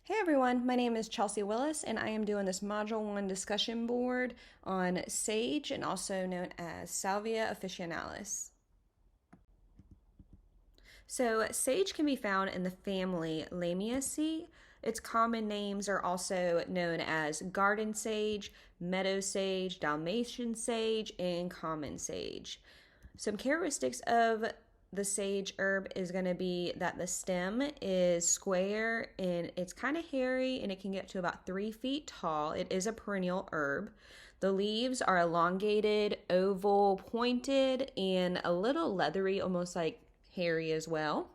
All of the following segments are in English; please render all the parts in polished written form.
Hey everyone, my name is Chelsea Willis, and I am doing this Module 1 discussion board on sage, and also known as Salvia officinalis. So, sage can be found in the family Lamiaceae. Its common names are also known as garden sage, meadow sage, Dalmatian sage, and common sage. Some characteristics of the sage herb is going to be that the stem is square and it's kind of hairy and it can get to about 3 feet tall. It is a perennial herb. The leaves are elongated, oval, pointed, and a little leathery, almost like hairy as well.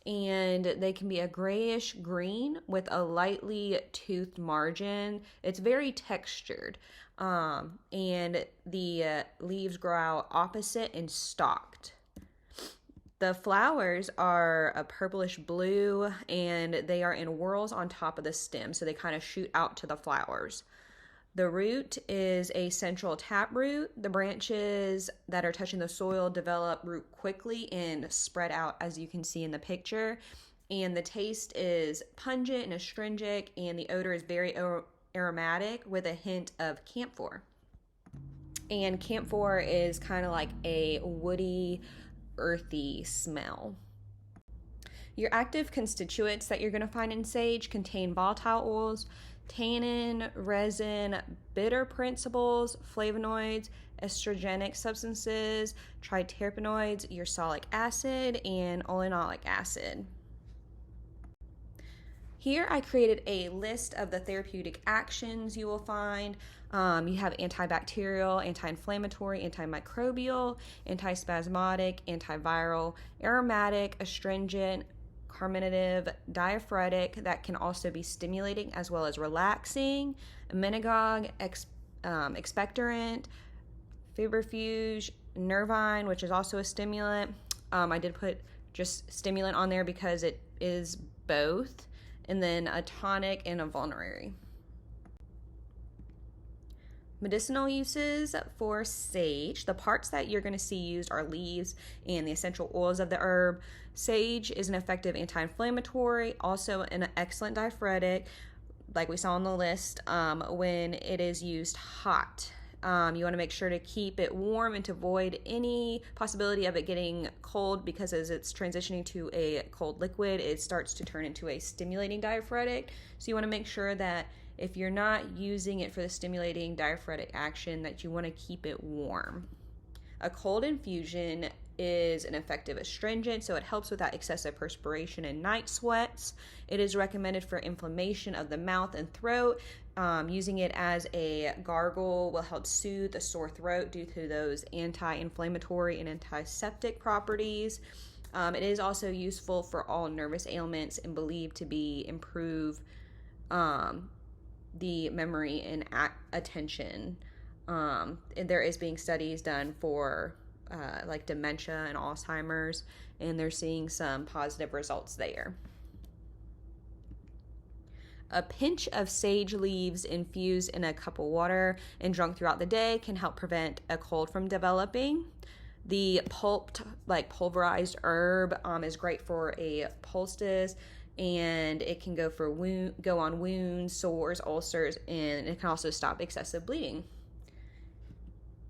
And they can be a grayish green with a lightly toothed margin. It's very textured. And the leaves grow out opposite and stalked. The flowers are a purplish blue and they are in whorls on top of the stem, so they kind of shoot out to the flowers. The root is a central taproot. The branches that are touching the soil develop root quickly and spread out, as you can see in the picture. And the taste is pungent and astringent, and the odor is very aromatic with a hint of camphor. And camphor is kind of like a woody, earthy smell. Your active constituents that you're going to find in sage contain volatile oils, tannin, resin, bitter principles, flavonoids, estrogenic substances, triterpenoids, ursolic acid, and olenolic acid. Here I created a list of the therapeutic actions you will find. You have antibacterial, anti-inflammatory, antimicrobial, antispasmodic, antiviral, aromatic, astringent, carminative, diaphoretic, that can also be stimulating as well as relaxing, emmenagogue, expectorant, febrifuge, nervine, which is also a stimulant. I did put just stimulant on there because it is both, and then a tonic and a vulnerary. Medicinal uses for sage. The parts that you're going to see used are leaves and the essential oils of the herb. Sage is an effective anti-inflammatory, also an excellent diaphoretic, like we saw on the list, when it is used hot. You want to make sure to keep it warm and to avoid any possibility of it getting cold, because as it's transitioning to a cold liquid, it starts to turn into a stimulating diaphoretic. So you want to make sure that if you're not using it for the stimulating diaphoretic action, that you want to keep it warm. A cold infusion is an effective astringent, so it helps with that excessive perspiration and night sweats. It is recommended for inflammation of the mouth and throat. Using it as a gargle will help soothe a sore throat due to those anti-inflammatory and antiseptic properties. It is also useful for all nervous ailments and believed to be improve the memory and attention. And there is being studies done for like dementia and Alzheimer's, and they're seeing some positive results there. A pinch of sage leaves infused in a cup of water and drunk throughout the day can help prevent a cold from developing. The pulped, like pulverized herb is great for a poultice, and it can go on wounds, sores, ulcers, and it can also stop excessive bleeding.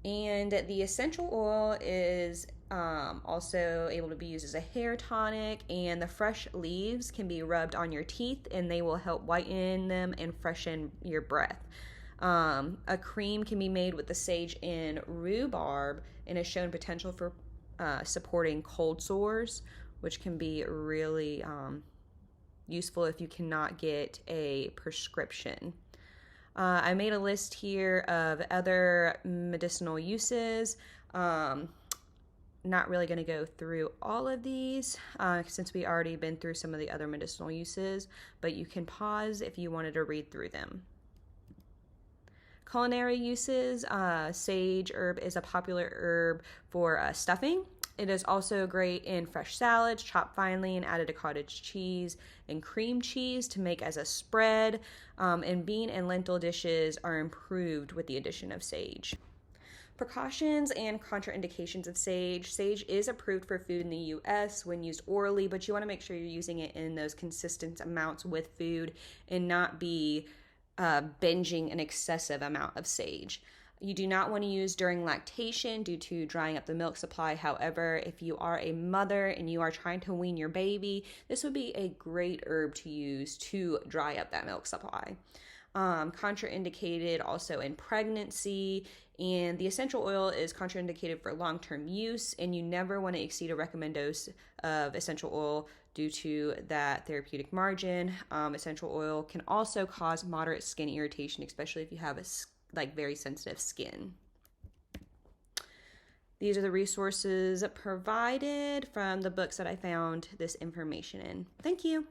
And the essential oil is also able to be used as a hair tonic, and the fresh leaves can be rubbed on your teeth and they will help whiten them and freshen your breath. A cream can be made with the sage and rhubarb and has shown potential for supporting cold sores, which can be really useful if you cannot get a prescription. I made a list here of other medicinal uses. Not really going to go through all of these since we already been through some of the other medicinal uses, but you can pause if you wanted to read through them. Culinary uses. Sage herb is a popular herb for stuffing. It is also great in fresh salads, chopped finely and added to cottage cheese and cream cheese to make as a spread. And bean and lentil dishes are improved with the addition of sage. Precautions and contraindications of sage. Sage is approved for food in the US when used orally, but you want to make sure you're using it in those consistent amounts with food and not be binging an excessive amount of sage. You do not want to use during lactation due to drying up the milk supply. However, if you are a mother and you are trying to wean your baby, this would be a great herb to use to dry up that milk supply. Contraindicated also in pregnancy, and the essential oil is contraindicated for long-term use, and you never want to exceed a recommended dose of essential oil due to that therapeutic margin. Essential oil can also cause moderate skin irritation, especially if you have very sensitive skin. These are the resources provided from the books that I found this information in. Thank you.